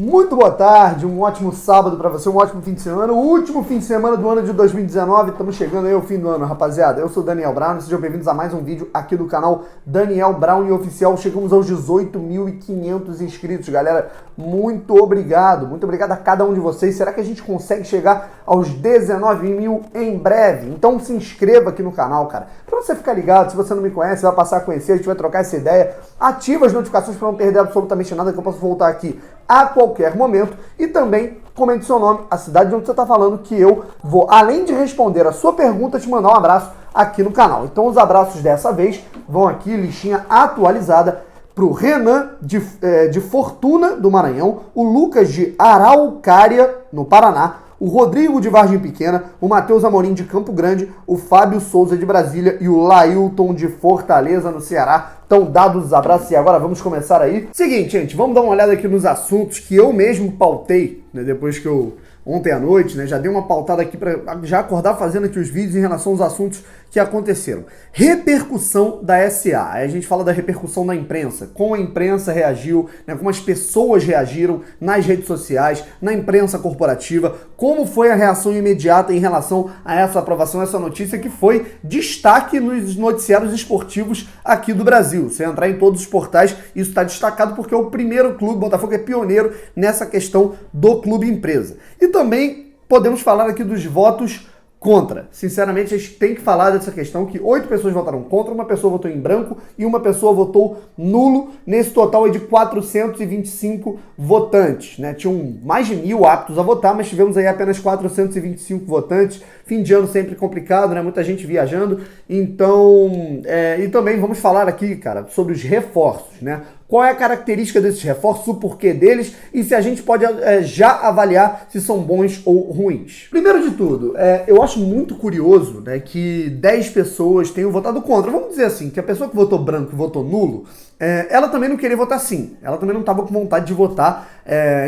Muito boa tarde, um ótimo sábado para você, um ótimo fim de semana, o último fim de semana do ano de 2019, estamos chegando aí ao fim do ano, rapaziada. Eu sou o Daniel Brown e sejam bem-vindos a mais um vídeo aqui do canal Daniel Brown Oficial. Chegamos aos 18.500 inscritos, galera, muito obrigado a cada um de vocês. Será que a gente consegue chegar aos 19 mil em breve? Então se inscreva aqui no canal, cara, para você ficar ligado. Se você não me conhece, vai passar a conhecer, a gente vai trocar essa ideia. Ativa as notificações para não perder absolutamente nada, que eu posso voltar aqui a qualquer momento. E também comente seu nome, a cidade de onde você está falando, que eu vou, além de responder a sua pergunta, te mandar um abraço aqui no canal. Então os abraços dessa vez vão aqui, listinha atualizada, para o Renan de Fortuna, do Maranhão, o Lucas de Araucária, no Paraná, o Rodrigo de Vargem Pequena, o Matheus Amorim de Campo Grande, o Fábio Souza de Brasília e o Lailton de Fortaleza, no Ceará. Estão dados os abraços e agora vamos começar aí. Seguinte, gente, vamos dar uma olhada aqui nos assuntos que eu mesmo pautei, né, depois que eu... Ontem à noite, né, já dei uma pautada aqui para já acordar fazendo aqui os vídeos em relação aos assuntos que aconteceram. Repercussão da SA. Aí a gente fala da repercussão na imprensa, como a imprensa reagiu, né, como as pessoas reagiram nas redes sociais, na imprensa corporativa, como foi a reação imediata em relação a essa aprovação, essa notícia que foi destaque nos noticiários esportivos aqui do Brasil. Você entrar em todos os portais, isso está destacado porque é o primeiro clube, Botafogo é pioneiro nessa questão do clube empresa. E também podemos falar aqui dos votos contra. Sinceramente, a gente tem que falar dessa questão que 8 pessoas votaram contra, uma pessoa votou em branco e uma pessoa votou nulo, nesse total aí de 425 votantes, né? Tinham mais de 1.000 aptos a votar, mas tivemos aí apenas 425 votantes. Fim de ano sempre complicado, né? Muita gente viajando. Então, e também vamos falar aqui, cara, sobre os reforços, né? Qual é a característica desses reforços, o porquê deles e se a gente pode já avaliar se são bons ou ruins. Primeiro de tudo, eu acho muito curioso, né, que 10 pessoas tenham votado contra. Vamos dizer assim, que a pessoa que votou branco e votou nulo, ela também não queria votar sim. Ela também não estava com vontade de votar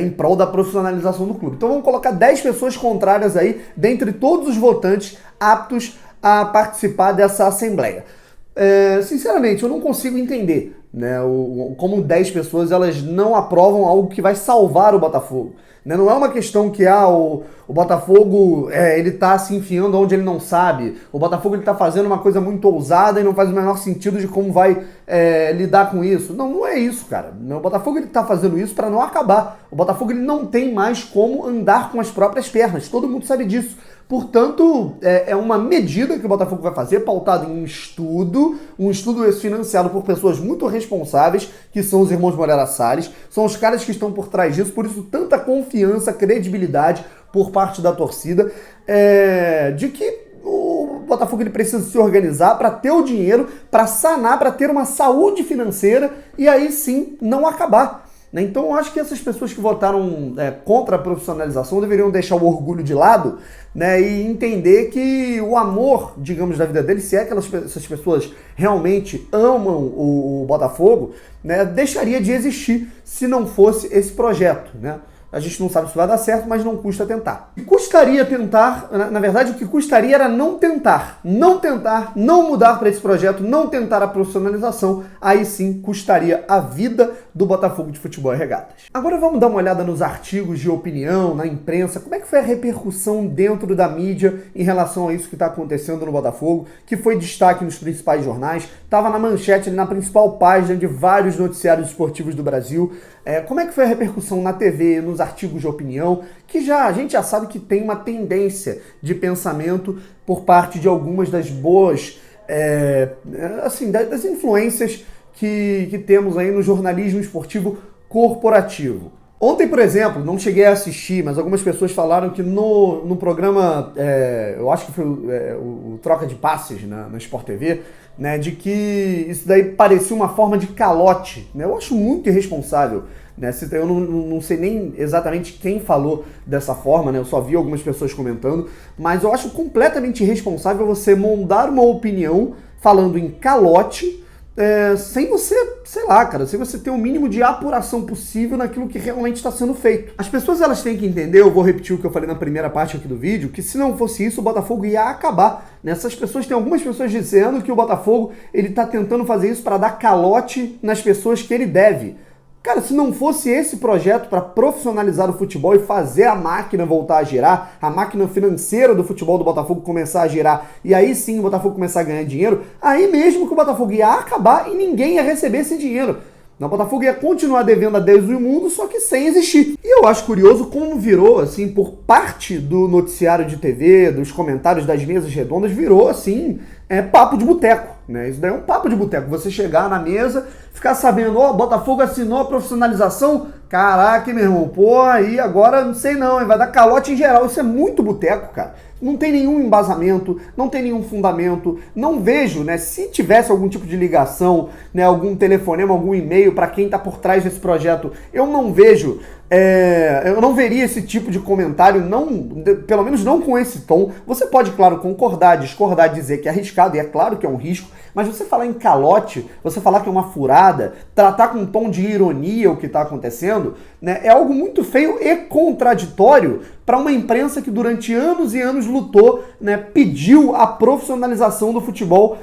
em prol da profissionalização do clube. Então vamos colocar 10 pessoas contrárias aí, dentre todos os votantes aptos a participar dessa assembleia. Sinceramente, eu não consigo entender, né, como 10 pessoas elas não aprovam algo que vai salvar o Botafogo. Né? Não é uma questão que o Botafogo ele tá se enfiando onde ele não sabe. O Botafogo ele tá fazendo uma coisa muito ousada e não faz o menor sentido de como vai lidar com isso. Não, não é isso, cara. O Botafogo ele tá fazendo isso para não acabar. O Botafogo ele não tem mais como andar com as próprias pernas. Todo mundo sabe disso. Portanto, é uma medida que o Botafogo vai fazer, pautado em um estudo esse financiado por pessoas muito responsáveis, que são os irmãos Moreira Salles, são os caras que estão por trás disso, por isso tanta confiança, credibilidade por parte da torcida, de que o Botafogo ele precisa se organizar para ter o dinheiro, para sanar, para ter uma saúde financeira e aí sim não acabar. Então eu acho que essas pessoas que votaram contra a profissionalização deveriam deixar o orgulho de lado, né, e entender que o amor, digamos, da vida deles, se é que essas pessoas realmente amam o Botafogo, né, deixaria de existir se não fosse esse projeto, né? A gente não sabe se vai dar certo, mas não custa tentar. E custaria tentar, na verdade o que custaria era não tentar, não mudar para esse projeto, não tentar a profissionalização, aí sim custaria a vida do Botafogo de Futebol e Regatas. Agora vamos dar uma olhada nos artigos de opinião, na imprensa, como é que foi a repercussão dentro da mídia em relação a isso que está acontecendo no Botafogo, que foi destaque nos principais jornais, estava na manchete, na principal página de vários noticiários esportivos do Brasil. Como é que foi a repercussão na TV, nos artigos de opinião, que a gente já sabe que tem uma tendência de pensamento por parte de algumas das boas, das influências que temos aí no jornalismo esportivo corporativo. Ontem, por exemplo, não cheguei a assistir, mas algumas pessoas falaram que no programa, eu acho que foi o Troca de Passes na Sport TV, né, de que isso daí parecia uma forma de calote, né? Eu acho muito irresponsável, né? Eu não sei nem exatamente quem falou dessa forma, né? Eu só vi algumas pessoas comentando, mas eu acho completamente irresponsável você montar uma opinião falando em calote, sem você, sei lá, cara, sem você ter o mínimo de apuração possível naquilo que realmente está sendo feito. As pessoas elas têm que entender, eu vou repetir o que eu falei na primeira parte aqui do vídeo, que se não fosse isso, o Botafogo ia acabar. Nessas pessoas, tem algumas pessoas dizendo que o Botafogo ele está tentando fazer isso para dar calote nas pessoas que ele deve. Cara, se não fosse esse projeto para profissionalizar o futebol e fazer a máquina voltar a girar, a máquina financeira do futebol do Botafogo começar a girar, e aí sim o Botafogo começar a ganhar dinheiro, aí mesmo que o Botafogo ia acabar e ninguém ia receber esse dinheiro. O Botafogo ia continuar devendo a Deus e o mundo, só que sem existir. E eu acho curioso como virou, assim, por parte do noticiário de TV, dos comentários das mesas redondas, virou, assim, papo de boteco, né? Isso daí é um papo de boteco. Você chegar na mesa, ficar sabendo, ó, Botafogo assinou a profissionalização, caraca, meu irmão, pô, aí agora não sei não, vai dar calote em geral. Isso é muito boteco, cara. Não tem nenhum embasamento, não tem nenhum fundamento, não vejo, né, se tivesse algum tipo de ligação, né, algum telefonema, algum e-mail para quem está por trás desse projeto, eu não vejo, eu não veria esse tipo de comentário, não, pelo menos não com esse tom. Você pode, claro, concordar, discordar, dizer que é arriscado, e é claro que é um risco, mas você falar em calote, você falar que é uma furada, tratar com um tom de ironia o que está acontecendo, né, é algo muito feio e contraditório para uma imprensa que durante anos e anos lutou, né, pediu a profissionalização do futebol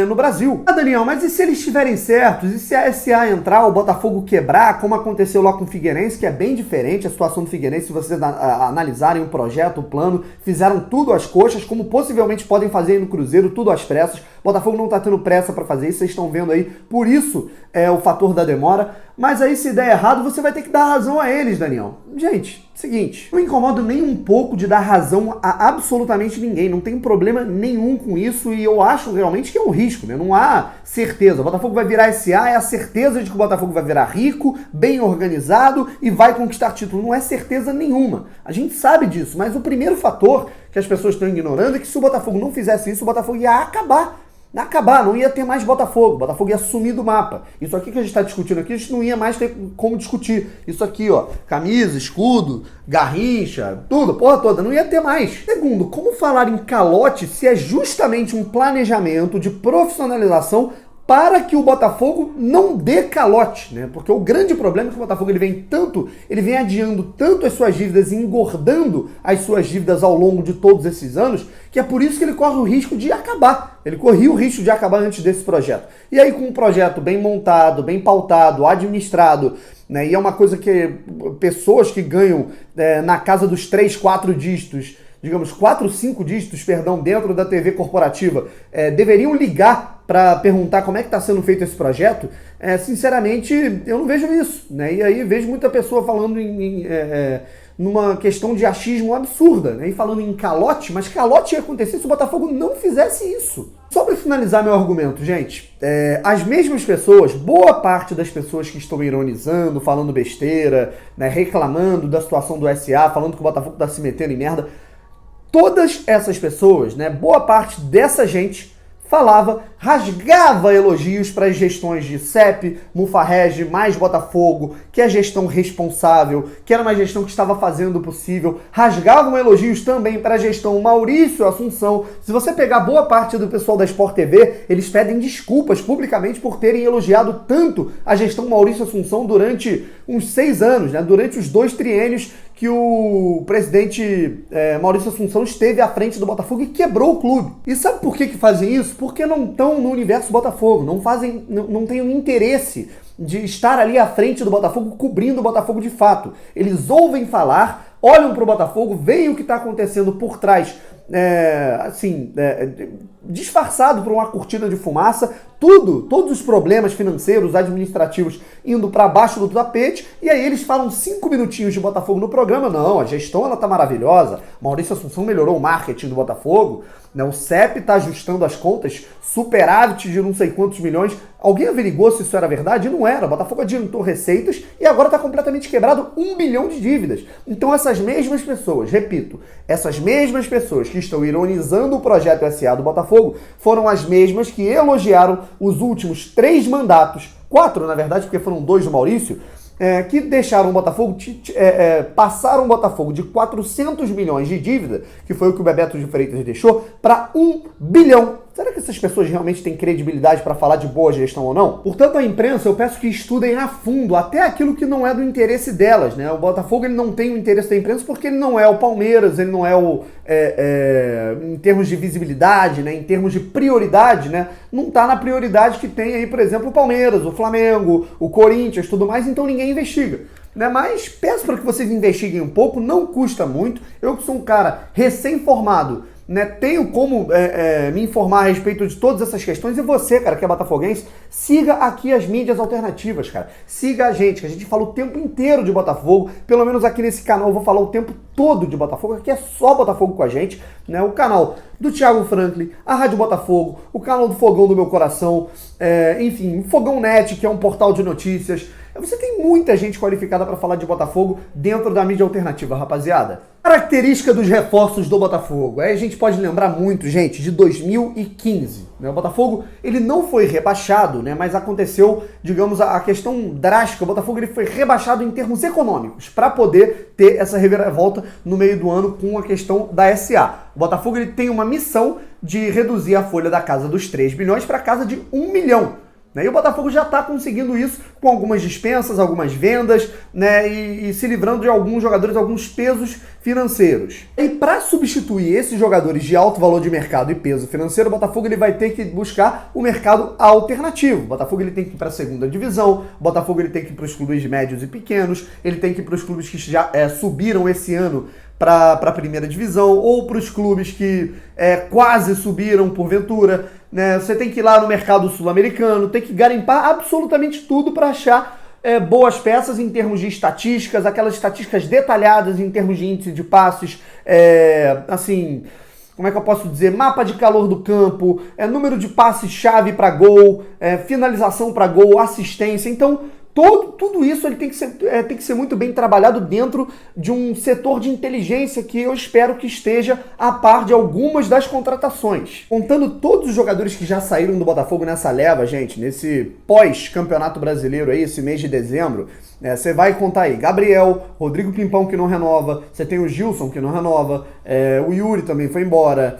no Brasil. Ah, Daniel, mas e se eles estiverem certos? E se a SA entrar, o Botafogo quebrar, como aconteceu lá com o Figueirense, que é bem diferente a situação do Figueirense, se vocês analisarem o projeto, o plano, fizeram tudo às coxas, como possivelmente podem fazer no Cruzeiro, tudo às pressas. O Botafogo não está tendo pressa para fazer isso, vocês estão vendo aí, por isso é o fator da demora. Mas aí, se der errado, você vai ter que dar razão a eles, Daniel. Gente, seguinte, não me incomodo nem um pouco de dar razão a absolutamente ninguém, não tem problema nenhum com isso, e eu acho realmente que é um risco, né? Não há certeza. O Botafogo vai virar SA, é a certeza de que o Botafogo vai virar rico, bem organizado e vai conquistar título. Não é certeza nenhuma. A gente sabe disso, mas o primeiro fator que as pessoas estão ignorando é que se o Botafogo não fizesse isso, o Botafogo ia acabar. Não ia ter mais Botafogo. O Botafogo ia sumir do mapa. Isso aqui que a gente está discutindo aqui, a gente não ia mais ter como discutir. Isso aqui, ó, camisa, escudo, garrincha, tudo, porra toda, não ia ter mais. Segundo, como falar em calote se é justamente um planejamento de profissionalização para que o Botafogo não dê calote, né? Porque o grande problema é que o Botafogo ele vem adiando tanto as suas dívidas e engordando as suas dívidas ao longo de todos esses anos, que é por isso que ele corre o risco de acabar. Ele corria o risco de acabar antes desse projeto. E aí, com um projeto bem montado, bem pautado, administrado, né? E é uma coisa que pessoas que ganham na casa dos 3, 4 dígitos, digamos 4, 5 dígitos, perdão, dentro da TV corporativa, deveriam ligar para perguntar como é que está sendo feito esse projeto. Sinceramente, eu não vejo isso, né? E aí vejo muita pessoa falando numa questão de achismo absurda, né? E falando em calote, mas calote ia acontecer se o Botafogo não fizesse isso. Só para finalizar meu argumento, gente, as mesmas pessoas, boa parte das pessoas que estão ironizando, falando besteira, né, reclamando da situação do SA, falando que o Botafogo está se metendo em merda, todas essas pessoas, né, boa parte dessa gente rasgava elogios para as gestões de CEP, Mufarrege, mais Botafogo, que é a gestão responsável, que era uma gestão que estava fazendo o possível, rasgavam elogios também para a gestão Maurício Assunção. Se você pegar boa parte do pessoal da Sport TV, eles pedem desculpas publicamente por terem elogiado tanto a gestão Maurício Assunção durante uns 6 anos, né, durante os 2 triênios que o presidente Maurício Assunção esteve à frente do Botafogo e quebrou o clube. E sabe por que fazem isso? Porque não estão no universo Botafogo, não têm o interesse de estar ali à frente do Botafogo, cobrindo o Botafogo de fato. Eles ouvem falar, olham para o Botafogo, veem o que está acontecendo por trás, disfarçado por uma cortina de fumaça, todos os problemas financeiros, administrativos indo para baixo do tapete, e aí eles falam 5 minutinhos de Botafogo no programa. Não, a gestão ela tá maravilhosa, Maurício Assunção melhorou o marketing do Botafogo, né? O CEP tá ajustando as contas, superávit de não sei quantos milhões. Alguém averigou se isso era verdade? Não era. O Botafogo adiantou receitas e agora está completamente quebrado, 1 bilhão de dívidas. Então essas mesmas pessoas, repito, essas mesmas pessoas que estão ironizando o projeto SA do Botafogo foram as mesmas que elogiaram os últimos 3 mandatos, 4 na verdade, porque foram 2 do Maurício, que deixaram o Botafogo, passaram o Botafogo de 400 milhões de dívida, que foi o que o Bebeto de Freitas deixou, para 1 bilhão. será que essas pessoas realmente têm credibilidade para falar de boa gestão ou não? Portanto, a imprensa, eu peço que estudem a fundo até aquilo que não é do interesse delas, né? O Botafogo ele não tem o interesse da imprensa porque ele não é o Palmeiras, ele não é o... em termos de visibilidade, né? Em termos de prioridade, né? Não está na prioridade que tem aí, por exemplo, o Palmeiras, o Flamengo, o Corinthians, tudo mais, então ninguém investiga. Né? Mas peço para que vocês investiguem um pouco, não custa muito. Eu que sou um cara recém-formado, né, tenho como me informar a respeito de todas essas questões, e você, cara, que é botafoguense, siga aqui as mídias alternativas, cara. Siga a gente, que a gente fala o tempo inteiro de Botafogo, pelo menos aqui nesse canal eu vou falar o tempo todo de Botafogo, aqui é só Botafogo com a gente, né? O canal do Thiago Franklin, a Rádio Botafogo, o canal do Fogão do Meu Coração, enfim, o Fogão Net, que é um portal de notícias. Você tem muita gente qualificada para falar de Botafogo dentro da mídia alternativa, rapaziada. Característica dos reforços do Botafogo. Aí a gente pode lembrar muito, gente, de 2015. Né? O Botafogo, ele não foi rebaixado, né? Mas aconteceu, digamos, a questão drástica. O Botafogo ele foi rebaixado em termos econômicos para poder ter essa reviravolta no meio do ano com a questão da SA. O Botafogo ele tem uma missão de reduzir a folha da casa dos 3 bilhões para a casa de 1 milhão. E o Botafogo já está conseguindo isso com algumas dispensas, algumas vendas, né, e se livrando de alguns jogadores, alguns pesos financeiros. E para substituir esses jogadores de alto valor de mercado e peso financeiro, o Botafogo ele vai ter que buscar o mercado alternativo. O Botafogo ele tem que ir para a segunda divisão, o Botafogo ele tem que ir para os clubes médios e pequenos, ele tem que ir para os clubes que já subiram esse ano para a primeira divisão, ou para os clubes que quase subiram porventura, né? Você tem que ir lá no mercado sul-americano, tem que garimpar absolutamente tudo para achar boas peças em termos de estatísticas, aquelas estatísticas detalhadas em termos de índice de passes, assim, como é que eu posso dizer, mapa de calor do campo, número de passes-chave para gol, finalização para gol, assistência. Então, tudo isso ele tem que ser muito bem trabalhado dentro de um setor de inteligência que eu espero que esteja a par de algumas das contratações. Contando todos os jogadores que já saíram do Botafogo nessa leva, gente, nesse pós-campeonato brasileiro aí, esse mês de dezembro, você vai contar aí Gabriel, Rodrigo Pimpão que não renova, você tem o Gilson que não renova, o Yuri também foi embora,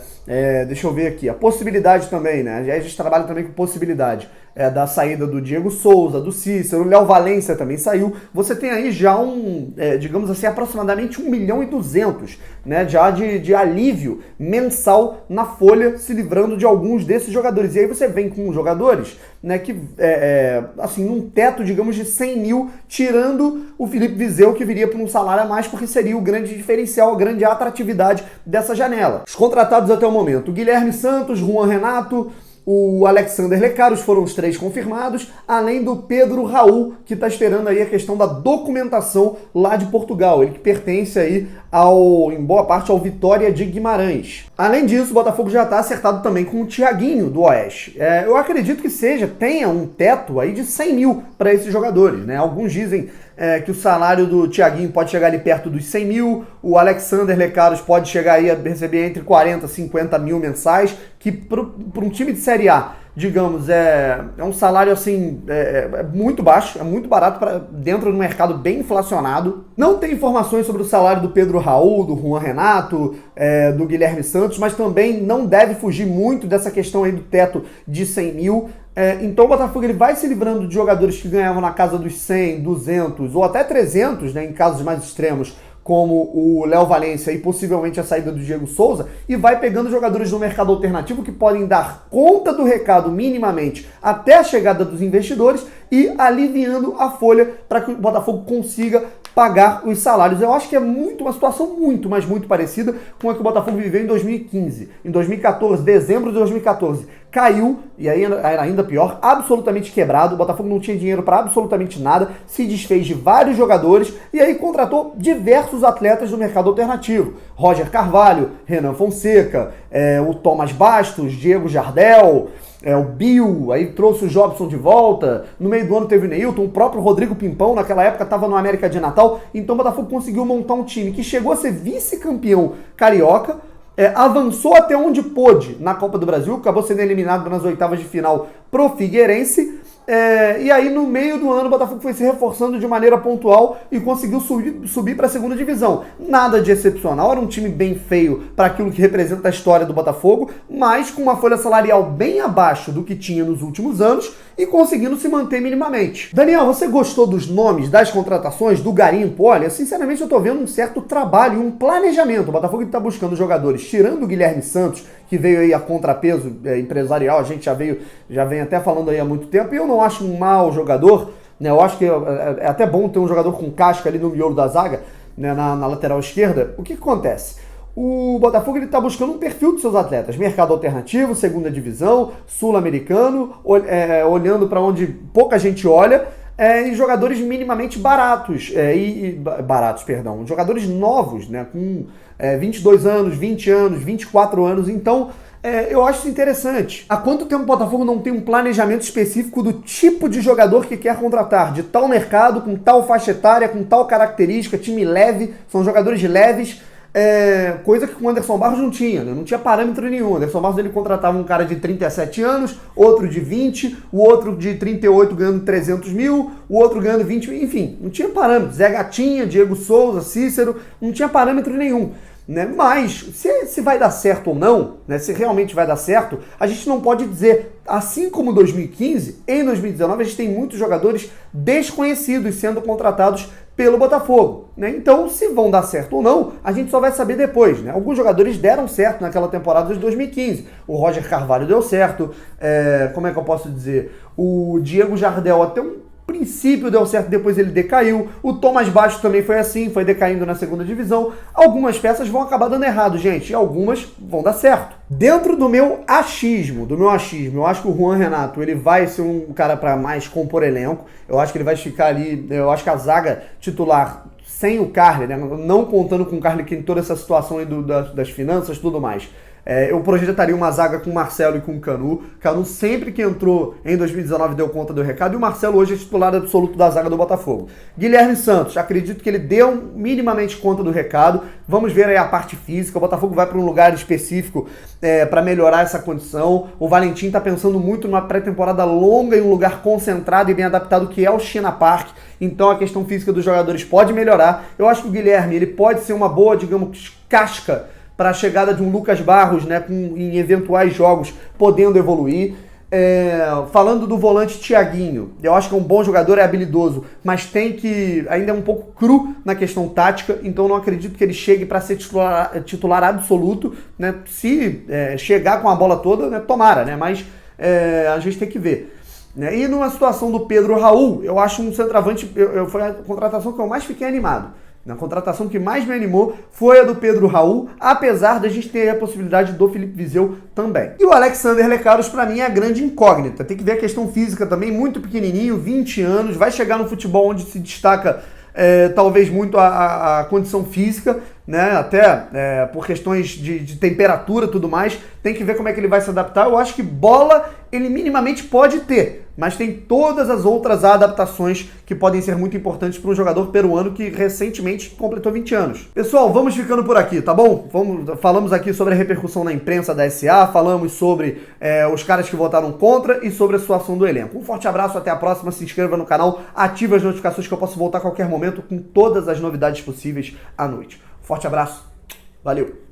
deixa eu ver aqui, a possibilidade também, né? A gente trabalha também com possibilidade da saída do Diego Souza, do Cícero, o Léo Valência também saiu. Você tem aí já digamos assim, aproximadamente 1,2 milhões, né, já de alívio mensal na folha, se livrando de alguns desses jogadores. E aí você vem com jogadores, né, que, assim, num teto, digamos, de 100 mil, tirando o Felipe Viseu, que viria por um salário a mais, porque seria o grande diferencial, a grande atratividade dessa janela. Os contratados até o momento: o Guilherme Santos, Juan Renato, o Alexander Lecaros, foram os 3 confirmados, além do Pedro Raul, que está esperando aí a questão da documentação lá de Portugal, ele que pertence aí em boa parte ao Vitória de Guimarães. Além disso, o Botafogo já está acertado também com o Thiaguinho do Oeste. Eu acredito que tenha um teto aí de 100 mil para esses jogadores, né? Alguns dizem que o salário do Thiaguinho pode chegar ali perto dos 100 mil, o Alexander Lecaros pode chegar aí a receber entre 40 e 50 mil mensais, que para um time de Série A, digamos, é um salário assim, muito baixo, é muito barato dentro de um mercado bem inflacionado. Não tem informações sobre o salário do Pedro Raul, do Juan Renato, do Guilherme Santos, mas também não deve fugir muito dessa questão aí do teto de 100 mil. Então o Botafogo ele vai se livrando de jogadores que ganhavam na casa dos 100, 200 ou até 300, né, em casos mais extremos, como o Léo Valência e possivelmente a saída do Diego Souza, e vai pegando jogadores do mercado alternativo que podem dar conta do recado minimamente até a chegada dos investidores e aliviando a folha para que o Botafogo consiga pagar os salários. Eu acho que é uma situação muito, mas muito parecida com a que o Botafogo viveu em 2015. Em 2014, dezembro de 2014, caiu, e aí era ainda pior, absolutamente quebrado. O Botafogo não tinha dinheiro para absolutamente nada, se desfez de vários jogadores e aí contratou diversos atletas do mercado alternativo. Roger Carvalho, Renan Fonseca, o Thomas Bastos, Diego Jardel, o Bill, aí trouxe o Jobson de volta, no meio do ano teve o Neilton, o próprio Rodrigo Pimpão, naquela época estava no América de Natal. Então o Botafogo conseguiu montar um time que chegou a ser vice-campeão carioca, avançou até onde pôde na Copa do Brasil, acabou sendo eliminado nas oitavas de final pro Figueirense, E aí, no meio do ano, o Botafogo foi se reforçando de maneira pontual e conseguiu subir para a segunda divisão. Nada de excepcional, era um time bem feio para aquilo que representa a história do Botafogo, mas com uma folha salarial bem abaixo do que tinha nos últimos anos e conseguindo se manter minimamente. Daniel, você gostou dos nomes, das contratações, do garimpo? Olha, sinceramente eu tô vendo um certo trabalho, um planejamento. O Botafogo está buscando jogadores, tirando o Guilherme Santos, que veio aí a contrapeso empresarial, a gente já vem até falando aí há muito tempo, e eu não acho um mau jogador, né? Eu acho que é até bom ter um jogador com casca ali no miolo da zaga, né? na lateral esquerda. O que acontece? O Botafogo está buscando um perfil dos seus atletas, mercado alternativo, segunda divisão, sul-americano, olhando para onde pouca gente olha, e jogadores minimamente baratos, jogadores novos, né, com 22 anos, 20 anos, 24 anos, então eu acho isso interessante. Há quanto tempo o Botafogo não tem um planejamento específico do tipo de jogador que quer contratar, de tal mercado, com tal faixa etária, com tal característica, time leve, são jogadores leves, coisa que com o Anderson Barros não tinha, né? Não tinha parâmetro nenhum. O Anderson Barros ele contratava um cara de 37 anos, outro de 20, o outro de 38 ganhando 300 mil, o outro ganhando 20 mil, enfim, não tinha parâmetro. Zé Gatinha, Diego Souza, Cícero, não tinha parâmetro nenhum. Né? Mas se vai dar certo ou não, né? Se realmente vai dar certo, a gente não pode dizer. Assim como 2015, em 2019 a gente tem muitos jogadores desconhecidos sendo contratados pelo Botafogo, né? Então, se vão dar certo ou não, a gente só vai saber depois, né? Alguns jogadores deram certo naquela temporada de 2015. O Roger Carvalho deu certo, como é que eu posso dizer? O Diego Jardel até um princípio deu certo, depois ele decaiu. O Thomas Baixo também foi assim, foi decaindo na segunda divisão. Algumas peças vão acabar dando errado, gente, e algumas vão dar certo. Dentro do meu achismo, eu acho que o Juan Renato, ele vai ser um cara para mais compor elenco. Eu acho que ele vai ficar ali, eu acho que a zaga titular sem o Carly, né, não contando com o Carly que em toda essa situação aí das finanças e tudo mais, eu projetaria uma zaga com o Marcelo e com o Canu. Canu sempre que entrou em 2019 deu conta do recado, e o Marcelo hoje é titular absoluto da zaga do Botafogo. Guilherme Santos, acredito que ele deu minimamente conta do recado. Vamos ver aí a parte física. O Botafogo vai para um lugar específico para melhorar essa condição. O Valentim está pensando muito numa pré-temporada longa em um lugar concentrado e bem adaptado, que é o China Park. Então a questão física dos jogadores pode melhorar. Eu acho que o Guilherme ele pode ser uma boa, digamos, casca para a chegada de um Lucas Barros, né, em eventuais jogos, podendo evoluir. Falando do volante Thiaguinho, eu acho que é um bom jogador, é habilidoso, mas ainda é um pouco cru na questão tática, então não acredito que ele chegue para ser titular absoluto, né? Se chegar com a bola toda, né, tomara, né? Mas a gente tem que ver. Né? E numa situação do Pedro Raul, eu acho um centroavante, foi a contratação que eu mais fiquei animado. A contratação que mais me animou foi a do Pedro Raul, apesar da gente ter a possibilidade do Felipe Viseu também. E o Alexander Lecaros, para mim, é a grande incógnita. Tem que ver a questão física também, muito pequenininho, 20 anos, vai chegar no futebol onde se destaca talvez muito a condição física, né? Até por questões de temperatura e tudo mais. Tem que ver como é que ele vai se adaptar. Eu acho que bola ele minimamente pode ter, mas tem todas as outras adaptações que podem ser muito importantes para um jogador peruano que recentemente completou 20 anos. Pessoal, vamos ficando por aqui, tá bom? Falamos aqui sobre a repercussão na imprensa da SA, falamos sobre os caras que votaram contra e sobre a situação do elenco. Um forte abraço, até a próxima, se inscreva no canal, ative as notificações que eu posso voltar a qualquer momento com todas as novidades possíveis à noite. Forte abraço, valeu!